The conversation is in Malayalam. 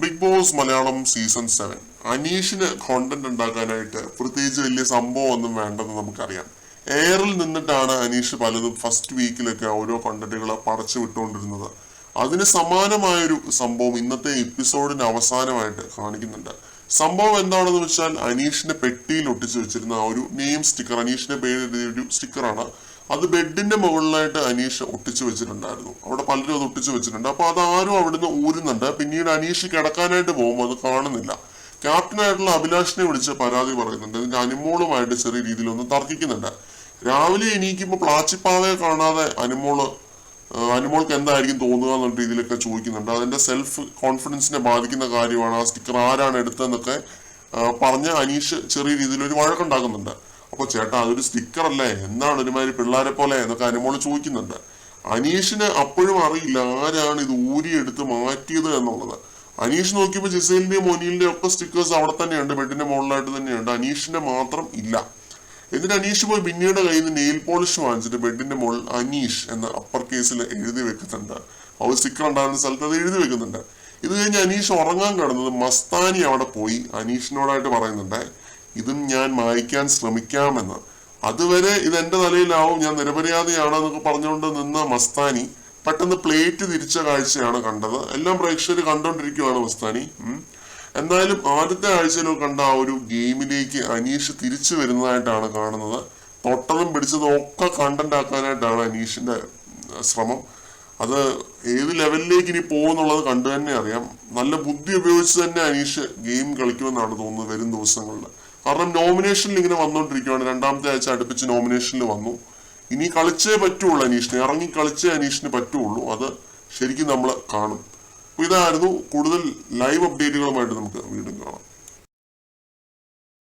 ബിഗ് ബോസ് മലയാളം സീസൺ 7 അനീഷിന് കോണ്ടന്റ് ഉണ്ടാക്കാനായിട്ട് പ്രത്യേകിച്ച് വലിയ സംഭവം ഒന്നും വേണ്ടെന്ന് നമുക്കറിയാം. എയറിൽ നിന്നിട്ടാണ് അനീഷ് പലതും ഫസ്റ്റ് വീക്കിലൊക്കെ ഓരോ കോണ്ടന്റുകൾ പടച്ചു വിട്ടുകൊണ്ടിരുന്നത്. അതിന് സമാനമായൊരു സംഭവം ഇന്നത്തെ എപ്പിസോഡിന് അവസാനമായിട്ട് കാണിക്കുന്നുണ്ട്. സംഭവം എന്താണെന്ന് വെച്ചാൽ അനീഷിന്റെ പെട്ടിയിൽ ഒട്ടിച്ചു വെച്ചിരുന്ന ആ ഒരു നെയിം സ്റ്റിക്കർ, അനീഷിന്റെ പേര് ഒരു സ്റ്റിക്കറാണ്. അത് ബെഡിന്റെ മുകളിലായിട്ട് അനീഷ് ഒട്ടിച്ചു വെച്ചിട്ടുണ്ടായിരുന്നു. അവിടെ പലരും അത് ഒട്ടിച്ചു വെച്ചിട്ടുണ്ട്. അപ്പൊ അത് ആരും അവിടുന്ന് ഊരുന്നുണ്ട്. പിന്നീട് അനീഷ് കിടക്കാനായിട്ട് പോകുമ്പോൾ അത് കാണുന്നില്ല. ക്യാപ്റ്റനായിട്ടുള്ള അഭിലാഷിനെ വിളിച്ച് പരാതി പറയുന്നുണ്ട്. അതിന്റെ അനുമോളുമായിട്ട് ചെറിയ രീതിയിലൊന്ന് തർക്കിക്കുന്നുണ്ട്. രാവിലെ എണീക്കുമ്പോൾ പ്ലാച്ചിപ്പാവയെ കാണാതെ അനുമോൾക്ക് എന്തായിരിക്കും തോന്നുക എന്നുള്ള രീതിയിലൊക്കെ ചോദിക്കുന്നുണ്ട്. അതിന്റെ സെൽഫ് കോൺഫിഡൻസിനെ ബാധിക്കുന്ന കാര്യമാണ്. ആ സ്റ്റിക്കർ ആരാണ് എടുത്തതെന്നൊക്കെ പറഞ്ഞ് അനീഷ് ചെറിയ രീതിയിൽ ഒരു വഴക്കുണ്ടാക്കുന്നുണ്ട്. അപ്പൊ ചേട്ടാ അതൊരു സ്റ്റിക്കർ അല്ലേ, എന്താണ് ഒരുമാതിരി പിള്ളേരെ പോലെ എന്നൊക്കെ അനുമോള് ചോദിക്കുന്നുണ്ട്. അനീഷിന് അപ്പോഴും അറിയില്ല ആരാണ് ഇത് ഊരിയെടുത്ത് മാറ്റിയത് എന്നുള്ളത്. അനീഷ് നോക്കിയപ്പോൾ ജിസേലിന്റെയും മോനിലിന്റെയും ഒക്കെ സ്റ്റിക്കേഴ്സ് അവിടെ തന്നെയുണ്ട്, ബെഡിന്റെ മുകളിലായിട്ട് തന്നെയുണ്ട്. അനീഷിന്റെ മാത്രം ഇല്ല. എന്നിട്ട് അനീഷ് പോയി ബിന്നിയുടെ കയ്യിൽ നിന്ന് നെയിൽ പോളിഷ് വാങ്ങിച്ചിട്ട് ബെഡിന്റെ മുകളിൽ അനീഷ് എന്ന അപ്പർ കേസിൽ എഴുതി വെക്കുന്നുണ്ട്. ആ ഒരു സ്റ്റിക്കർ ഉണ്ടാകുന്ന സ്ഥലത്ത് അത് എഴുതി വെക്കുന്നുണ്ട്. ഇത് കഴിഞ്ഞ് അനീഷ് ഉറങ്ങാൻ കിടന്നത് മസ്താനി അവിടെ പോയി അനീഷിനോടായിട്ട് പറയുന്നുണ്ട്, ഇതും ഞാൻ മായ്ക്കാൻ ശ്രമിക്കാമെന്ന്. അതുവരെ ഇത് എന്റെ തലയിലാവും, ഞാൻ നിരപരാധിയാണെന്നൊക്കെ പറഞ്ഞുകൊണ്ട് നിന്ന മസ്താനി പെട്ടെന്ന് പ്ലേറ്റ് തിരിച്ച കാഴ്ചയാണ് കണ്ടത്. എല്ലാം പ്രേക്ഷകർ കണ്ടോണ്ടിരിക്കുകയാണ് മസ്താനി. എന്തായാലും ആദ്യത്തെ ആഴ്ചയിലോ കണ്ട ആ ഒരു ഗെയിമിലേക്ക് അനീഷ് തിരിച്ചു വരുന്നതായിട്ടാണ് കാണുന്നത്. തൊട്ടതും പിടിച്ചതും ഒക്കെ കണ്ടന്റ് ആക്കാനായിട്ടാണ് അനീഷിന്റെ ശ്രമം. അത് ഏത് ലെവലിലേക്ക് ഇനി പോകുന്നുള്ളത് കണ്ടു തന്നെ അറിയാം. നല്ല ബുദ്ധി ഉപയോഗിച്ച് തന്നെ അനീഷ് ഗെയിം കളിക്കുമെന്നാണ് തോന്നുന്നത് വരും ദിവസങ്ങളിൽ. കാരണം നോമിനേഷനിൽ ഇങ്ങനെ വന്നുകൊണ്ടിരിക്കുകയാണ്. രണ്ടാമത്തെ ആഴ്ച അടുപ്പിച്ച് നോമിനേഷനിൽ വന്നു. ഇനി കളിച്ചേ പറ്റുള്ളൂ അനീഷിന്, ഇറങ്ങി കളിച്ചേ അനീഷിന് പറ്റുള്ളൂ. അത് ശരിക്കും നമ്മൾ കാണും. ഇതായിരുന്നു. കൂടുതൽ ലൈവ് അപ്ഡേറ്റുകളുമായിട്ട് നമുക്ക് വീണ്ടും കാണാം.